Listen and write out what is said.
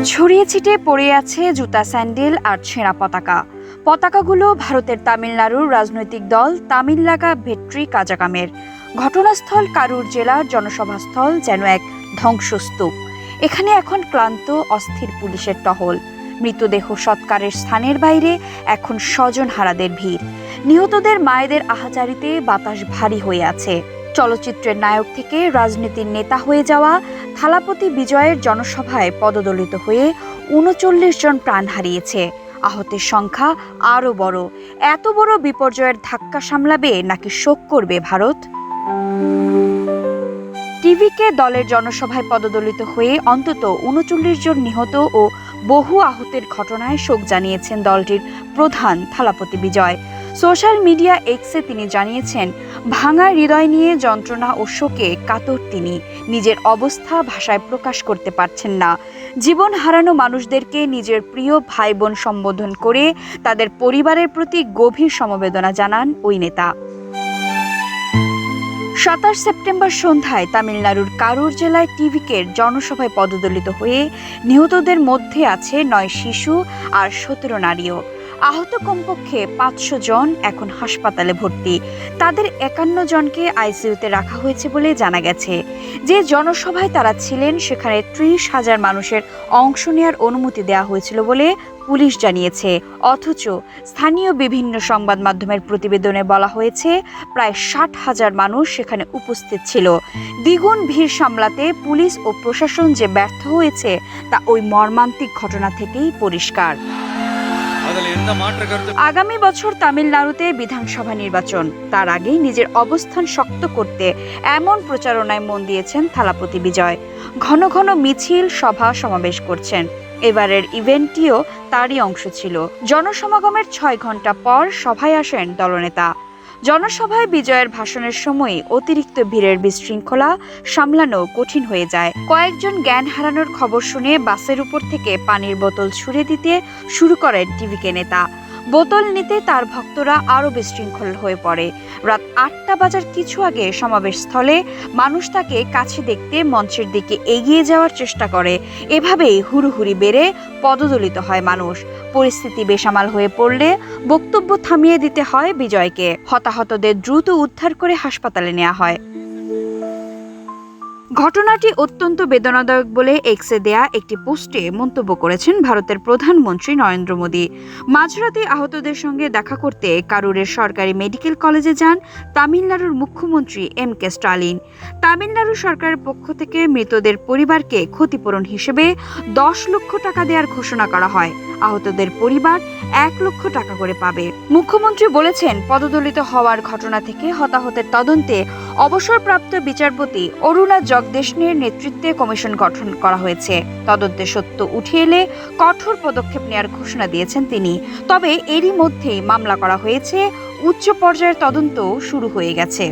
ছড়িয়ে ছিটিয়ে পড়ে আছে জুতা, স্যান্ডেল আর ছেঁড়া পতাকা। পতাকাগুলো ভারতের তামিলনাড়ুর রাজনৈতিক দল তামিলনাগা ভেট্রি কাজাগামের। ঘটনাস্থল কারুর জেলার জনসভাস্থল যেন এক ধ্বংসস্তূপ। এখানে এখন ক্লান্ত অস্থির পুলিশের টহল। মৃতদেহ সৎকারের স্থানের বাইরে এখন স্বজনহারাদের ভিড়। নিহতদের মায়েদের আহাজারিতে বাতাস ভারী হয়ে আছে। চলচ্চিত্রের নায়ক থেকে রাজনীতির নেতা হয়ে যাওয়া থালাপতি বিজয়ের জনসভায় পদদলিত হয়ে ৩৯ জন প্রাণ হারিয়েছে। আহতের সংখ্যা আরও বড়। এত বড় বিপর্যয়ের ধাক্কা সামলাবে নাকি শোক করবে ভারত? টিভিকে দলের জনসভায় পদদলিত হয়ে অন্তত ৩৯ জন নিহত ও বহু আহতের ঘটনায় শোক জানিয়েছেন দলটির প্রধান থালাপতি বিজয়। সোশ্যাল মিডিয়া এক্সে তিনি জানিয়েছেন, ভাঙা হৃদয় নিয়ে যন্ত্রণা ও শোকে কাতর তিনি। নিজের অবস্থা ভাষায় প্রকাশ করতে পারছেন না। জীবন হারানো মানুষদেরকে নিজের প্রিয় ভাই বোন সম্বোধন করে তাদের পরিবারের প্রতি গভীর সমবেদনা জানান ওই নেতা। ২৭ সেপ্টেম্বর সন্ধ্যায় তামিলনাড়ুর কারুর জেলায় টিভিকের জনসভায় পদদলিত হয়ে নিহতদের মধ্যে আছে ৯ শিশু আর ১৭ নারীও। আহত কমপক্ষে ৫০০ জন এখন হাসপাতালে ভর্তি। তাদের ৫১ জনকে আইসিইউতে রাখা হয়েছে বলে জানা গেছে। যে জনসভায় তারা ছিলেন সেখানে ৩০,০০০ মানুষের অংশ নেওয়ার অনুমতি দেওয়া হয়েছিল বলে পুলিশ জানিয়েছে। অথচ স্থানীয় বিভিন্ন সংবাদ মাধ্যমের প্রতিবেদনে বলা হয়েছে প্রায় ৬০,০০০ মানুষ সেখানে উপস্থিত ছিল। দ্বিগুণ ভিড় সামলাতে পুলিশ ও প্রশাসন যে ব্যর্থ হয়েছে তা ওই মর্মান্তিক ঘটনা থেকেই পরিষ্কার। আগামী বছর তামিলনাড়ুতে বিধানসভা নির্বাচন। তার আগেই নিজের অবস্থান শক্ত করতে এমন প্রচারণায় মন দিয়েছেন থালাপতি বিজয়। ঘন ঘন মিছিল, সভা সমাবেশ করছেন। এবারের ইভেন্টটিও তারই অংশ ছিল। জনসমাগমের ৬ ঘন্টা পর সভায় আসেন দলনেতা। জনসভায় বিজয়ের ভাষণের সময় অতিরিক্ত ভিড়ের বিশৃঙ্খলা সামলানো কঠিন হয়ে যায়। কয়েকজন জ্ঞান হারানোর খবর শুনে বাসের উপর থেকে পানির বোতল ছুড়ে দিতে শুরু করেন টিভিকে নেতা। বোতল নিতে তার ভক্তরা আরও বিশৃঙ্খল হয়ে পড়ে। রাত ৮টা বাজার কিছু আগে সমাবেশস্থলে মানুষ তাকে কাছে দেখতে মঞ্চের দিকে এগিয়ে যাওয়ার চেষ্টা করে। এভাবেই হুড়োহুড়ি বেড়ে পদদলিত হয় মানুষ। পরিস্থিতি বেসামাল হয়ে পড়লে বক্তব্য থামিয়ে দিতে হয় বিজয়কে। হতাহতদের দ্রুত উদ্ধার করে হাসপাতালে নেওয়া হয়। ঘটনাটি অত্যন্ত বেদনাদায়ক বলে এক্সে দেয়া একটি পোস্টে মন্তব্য করেছেন ভারতের প্রধানমন্ত্রী নরেন্দ্র মোদী। মাঝরাতে আহতদের সঙ্গে দেখা করতে কারুরের সরকারি মেডিকেল কলেজে যান তামিলনাড়ুর মুখ্যমন্ত্রী এম.কে. স্টালিন। তামিলনাড়ু সরকারের পক্ষ থেকে মৃতদের পরিবারকে ক্ষতিপূরণ হিসেবে ১০ লক্ষ টাকা দেওয়ার ঘোষণা করা হয়। আহতদের পরিবার ১ লক্ষ টাকা করে পাবে। মুখ্যমন্ত্রী বলেছেন, পদদলিত হওয়ার ঘটনা থেকে হতাহতের তদন্তে অবসরপ্রাপ্ত বিচারপতি অরুণা জগদেশনের নেতৃত্বে কমিশন গঠন করা হয়েছে। তদন্তে সত্য উঠে এলে কঠোর পদক্ষেপ নেওয়ার ঘোষণা দিয়েছেন তিনি। তবে এরই মধ্যেই মামলা করা হয়েছে, উচ্চ পর্যায়ের তদন্ত শুরু হয়ে গেছে।